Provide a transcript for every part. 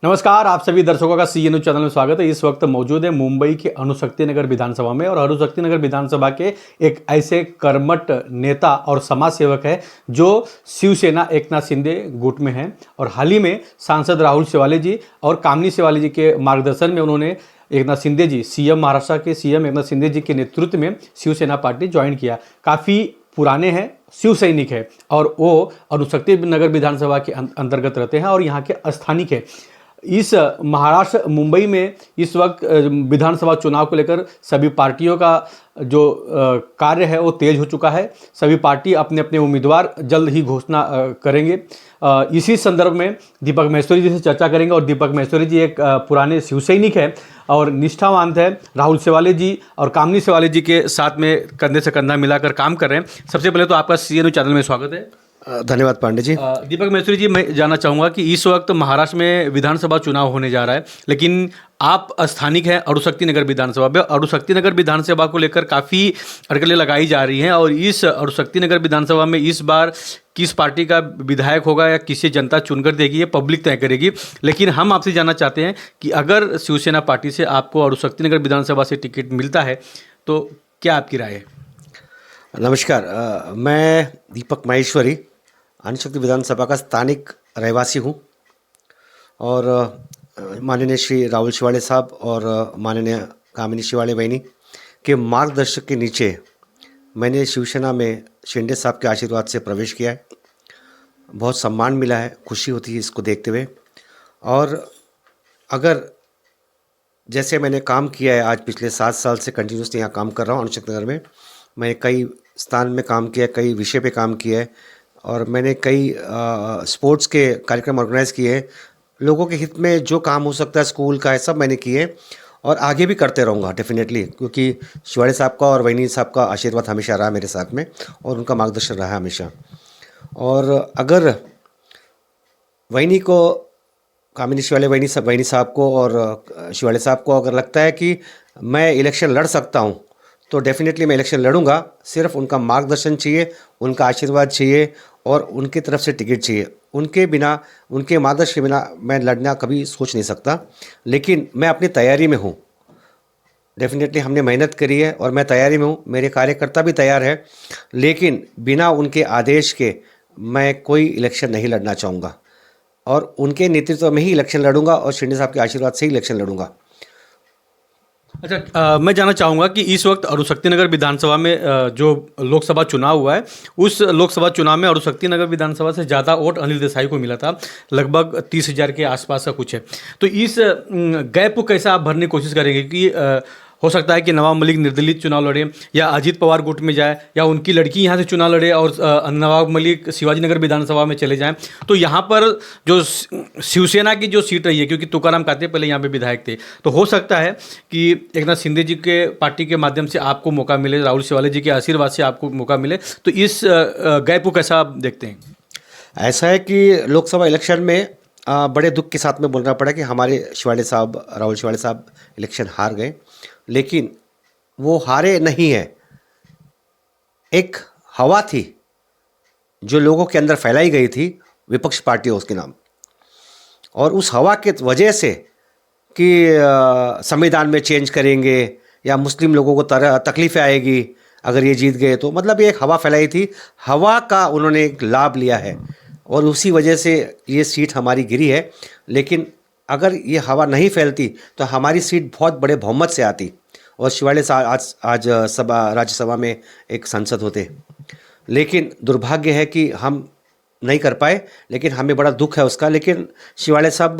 नमस्कार, आप सभी दर्शकों का CNU चैनल में स्वागत है। इस वक्त मौजूद है मुंबई के अणुशक्ति नगर विधानसभा में और अणुशक्ति नगर विधानसभा के एक ऐसे कर्मठ नेता और समाज सेवक है जो शिवसेना एकनाथ शिंदे गुट में हैं और हाल ही में सांसद राहुल शेवाले जी और कामिनी शेवाले जी के मार्गदर्शन में उन्होंने एकनाथ शिंदे जी महाराष्ट्र के सीएम एकनाथ शिंदे जी के नेतृत्व में शिवसेना पार्टी ज्वाइन किया। काफ़ी पुराने हैं, शिव सैनिक है और वो अणुशक्ति नगर विधानसभा के अंतर्गत रहते हैं और यहाँ के स्थानिक है। इस महाराष्ट्र मुंबई में इस वक्त विधानसभा चुनाव को लेकर सभी पार्टियों का जो कार्य है वो तेज हो चुका है। सभी पार्टी अपने अपने उम्मीदवार जल्द ही घोषणा करेंगे। इसी संदर्भ में दीपक महेश्वरी जी से चर्चा करेंगे और दीपक महेश्वरी जी एक पुराने शिव सैनिक है और निष्ठावान है। राहुल शेवाले जी और कामिनी शेवाले जी के साथ में कंधे से कंधा मिलाकर काम कर रहे हैं। सबसे पहले तो आपका CNU चैनल में स्वागत है। धन्यवाद पांडे जी। दीपक महेश्वरी जी, मैं जानना चाहूँगा कि इस वक्त महाराष्ट्र में विधानसभा चुनाव होने जा रहा है, लेकिन आप स्थानिक हैं अणुशक्ति नगर विधानसभा में। अणुशक्ति नगर विधानसभा को लेकर काफ़ी अड़कलें लगाई जा रही हैं और इस अणुशक्ति नगर विधानसभा में इस बार किस पार्टी का विधायक होगा या किसे जनता चुनकर देगी, ये पब्लिक तय करेगी। लेकिन हम आपसे जानना चाहते हैं कि अगर शिवसेना पार्टी से आपको अणुशक्ति नगर विधानसभा से टिकट मिलता है तो क्या आपकी राय है? नमस्कार, मैं दीपक महेश्वरी अणुशक्ति विधानसभा का स्थानिक रहवासी हूँ और माननीय श्री राहुल शेवाले साहब और माननीय कामिनी शेवाले बहनी के मार्गदर्शक के नीचे मैंने शिवसेना में शिंदे साहब के आशीर्वाद से प्रवेश किया है। बहुत सम्मान मिला है, खुशी होती है इसको देखते हुए। और अगर जैसे मैंने काम किया है, आज पिछले 7 साल से कंटिन्यूसली यहाँ काम कर रहा हूँ अणुशक्ति नगर में। मैं कई स्थान में काम किया, कई विषय पे काम किया है और मैंने कई स्पोर्ट्स के कार्यक्रम ऑर्गेनाइज़ किए हैं। लोगों के हित में जो काम हो सकता है स्कूल का है, सब मैंने किए और आगे भी करते रहूँगा डेफिनेटली, क्योंकि शेवाले साहब का और वहीनी साहब का आशीर्वाद हमेशा रहा मेरे साथ में और उनका मार्गदर्शन रहा हमेशा। और अगर वहीनी को, कामिनी शेवाले वहीनी साहब को और शेवाले साहब को अगर लगता है कि मैं इलेक्शन लड़ सकता हूँ तो डेफिनेटली मैं इलेक्शन लड़ूंगा। सिर्फ उनका मार्गदर्शन चाहिए, उनका आशीर्वाद चाहिए और उनकी तरफ से टिकट चाहिए। उनके बिना, उनके मार्गदर्शन के बिना मैं लड़ना कभी सोच नहीं सकता। लेकिन मैं अपनी तैयारी में हूँ, डेफिनेटली हमने मेहनत करी है और मैं तैयारी में हूँ। मेरे कार्यकर्ता भी तैयार है, लेकिन बिना उनके आदेश के मैं कोई इलेक्शन नहीं लड़ना चाहूँगा और उनके नेतृत्व में ही इलेक्शन लड़ूंगा और शिंदे साहब के आशीर्वाद से ही इलेक्शन लड़ूंगा। अच्छा, मैं जानना चाहूँगा कि इस वक्त अणुशक्ति नगर विधानसभा में जो लोकसभा चुनाव हुआ है, उस लोकसभा चुनाव में अणुशक्ति नगर विधानसभा से ज़्यादा वोट अनिल देसाई को मिला था, लगभग 30,000 के आसपास का कुछ है। तो इस गैप को कैसे आप भरने की कोशिश करेंगे कि हो सकता है कि नवाब मलिक निर्दलीय चुनाव लड़े या अजीत पवार गुट में जाए या उनकी लड़की यहाँ से चुनाव लड़े और नवाब मलिक शिवाजी नगर विधानसभा में चले जाएं, तो यहाँ पर जो शिवसेना की जो सीट रही है, क्योंकि तुकाराम काते पहले यहाँ पे विधायक थे, तो हो सकता है कि एकनाथ शिंदे जी के पार्टी के माध्यम से आपको मौका मिले, राहुल शेवाले जी के आशीर्वाद से आपको मौका मिले। तो इस गैप को कैसा आप देखते हैं? ऐसा है कि लोकसभा इलेक्शन में बड़े दुख के साथ में बोलना पड़ा कि हमारे शेवाले साहब, राहुल शेवाले साहब इलेक्शन हार गए, लेकिन वो हारे नहीं हैं। एक हवा थी जो लोगों के अंदर फैलाई गई थी, विपक्ष पार्टी उसके नाम, और उस हवा के वजह से कि संविधान में चेंज करेंगे या मुस्लिम लोगों को तकलीफ़ें आएगी अगर ये जीत गए, तो मतलब ये एक हवा फैलाई थी। हवा का उन्होंने एक लाभ लिया है और उसी वजह से ये सीट हमारी गिरी है। लेकिन अगर ये हवा नहीं फैलती तो हमारी सीट बहुत बड़े बहुमत से आती और शेवाले साहब आज राज्यसभा में एक सांसद होते। लेकिन दुर्भाग्य है कि हम नहीं कर पाए, लेकिन हमें बड़ा दुख है उसका। लेकिन शेवाले साहब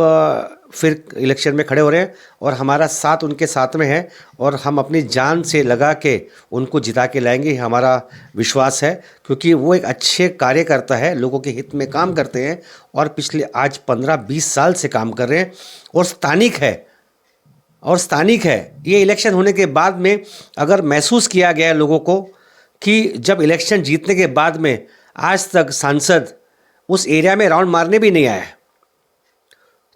फिर इलेक्शन में खड़े हो रहे हैं और हमारा साथ उनके साथ में है और हम अपनी जान से लगा के उनको जिता के लाएंगे, हमारा विश्वास है, क्योंकि वो एक अच्छे कार्यकर्ता है, लोगों के हित में काम करते हैं और पिछले आज 15-20 साल से काम कर रहे हैं और स्थानिक है। ये इलेक्शन होने के बाद में अगर महसूस किया गया है लोगों को कि जब इलेक्शन जीतने के बाद में आज तक सांसद उस एरिया में राउंड मारने भी नहीं आया है,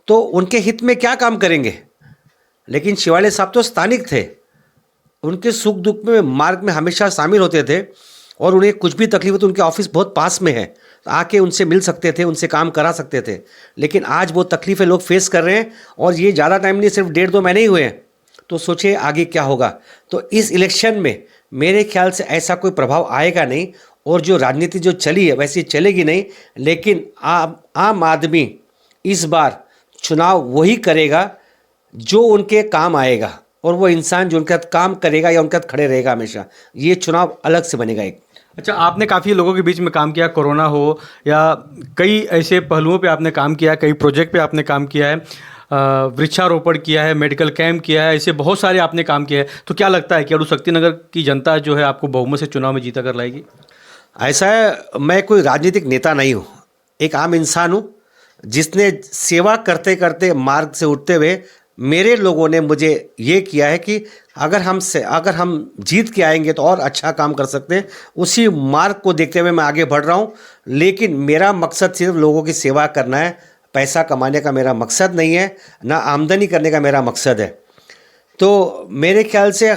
तो उनके हित में क्या काम करेंगे। लेकिन शेवाले साहब तो स्थानिक थे, उनके सुख दुख में मार्ग में हमेशा शामिल होते थे और उन्हें कुछ भी तकलीफ हो तो उनके ऑफिस बहुत पास में है, आके उनसे मिल सकते थे, उनसे काम करा सकते थे। लेकिन आज वो तकलीफ़ें लोग फेस कर रहे हैं और ये ज़्यादा टाइम नहीं, सिर्फ 1.5-2 महीने ही हुए हैं। तो सोचिए आगे क्या होगा। तो इस इलेक्शन में मेरे ख्याल से ऐसा कोई प्रभाव आएगा नहीं और जो राजनीति जो चली है वैसी चलेगी नहीं। लेकिन आम आदमी इस बार चुनाव वही करेगा जो उनके काम आएगा और वो इंसान जो उनके साथ काम करेगा या उनके साथ खड़े रहेगा हमेशा। ये चुनाव अलग से बनेगा एक। अच्छा, आपने काफ़ी लोगों के बीच में काम किया, कोरोना हो या कई ऐसे पहलुओं पे आपने काम किया, कई प्रोजेक्ट पे आपने काम किया है, वृक्षारोपण किया है, मेडिकल कैंप किया है, ऐसे बहुत सारे आपने काम किया है। तो क्या लगता है कि अरुशक्ति नगर की जनता जो है आपको बहुमत से चुनाव में जीता कर लाएगी? ऐसा है, मैं कोई राजनीतिक नेता नहीं हूँ, एक आम इंसान हूँ जिसने सेवा करते करते मार्ग से उठते हुए मेरे लोगों ने मुझे ये किया है कि अगर हम जीत के आएंगे तो और अच्छा काम कर सकते हैं। उसी मार्ग को देखते हुए मैं आगे बढ़ रहा हूँ। लेकिन मेरा मकसद सिर्फ लोगों की सेवा करना है, पैसा कमाने का मेरा मकसद नहीं है, ना आमदनी करने का मेरा मकसद है। तो मेरे ख्याल से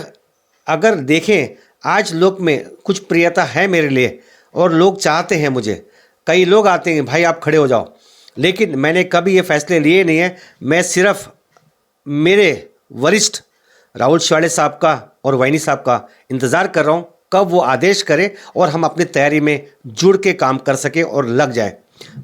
अगर देखें आज लोग में कुछ प्रियता है मेरे लिए और लोग चाहते हैं मुझे। कई लोग आते हैं भाई आप खड़े हो जाओ, लेकिन मैंने कभी ये फैसले लिए नहीं है। मैं सिर्फ मेरे वरिष्ठ राहुल शिवाड़े साहब का और वैनी साहब का इंतज़ार कर रहा हूँ कब वो आदेश करें और हम अपनी तैयारी में जुड़ के काम कर सकें और लग जाए।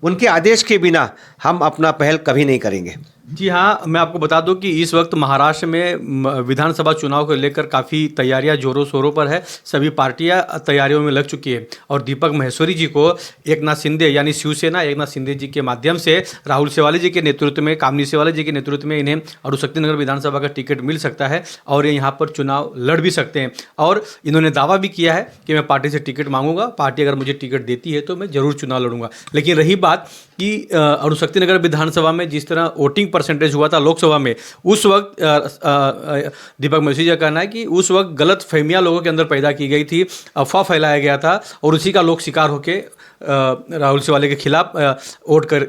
उनके आदेश के बिना हम अपना पहल कभी नहीं करेंगे। जी हाँ, मैं आपको बता दूं कि इस वक्त महाराष्ट्र में विधानसभा चुनाव को लेकर काफ़ी तैयारियां जोरों शोरों पर है। सभी पार्टियां तैयारियों में लग चुकी है और दीपक महेश्वरी जी को एकनाथ शिंदे यानी शिवसेना एकनाथ शिंदे जी के माध्यम से राहुल शेवाले जी के नेतृत्व में, कामिनी शेवाले जी के नेतृत्व में इन्हें अरुशक्ति नगर विधानसभा का टिकट मिल सकता है और ये यहाँ पर चुनाव लड़ भी सकते हैं। और इन्होंने दावा भी किया है कि मैं पार्टी से टिकट मांगूंगा, पार्टी अगर मुझे टिकट देती है तो मैं जरूर चुनाव लड़ूंगा। लेकिन रही बात कि अरुशक्ति नगर विधानसभा में जिस तरह वोटिंग परसेंटेज हुआ था लोकसभा में, उस वक्त दीपक महेश्वरी जी का कहना है कि उस वक्त गलत फहमियां लोगों के अंदर पैदा की गई थी, अफवाह फैलाया गया था और उसी का लोग शिकार होके राहुल शेवाले के खिलाफ वोट कर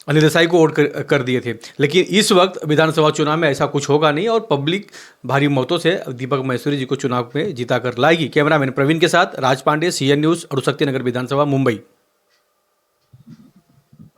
अनिल देसाई को वोट कर दिए थे। लेकिन इस वक्त विधानसभा चुनाव में ऐसा कुछ होगा नहीं और पब्लिक भारी मतों से दीपक महेश्वरी जी को चुनाव में जीता कर लाएगी। कैमरामैन प्रवीण के साथ राज पांडे, CN न्यूज़, अरुशक्ति नगर विधानसभा, मुंबई।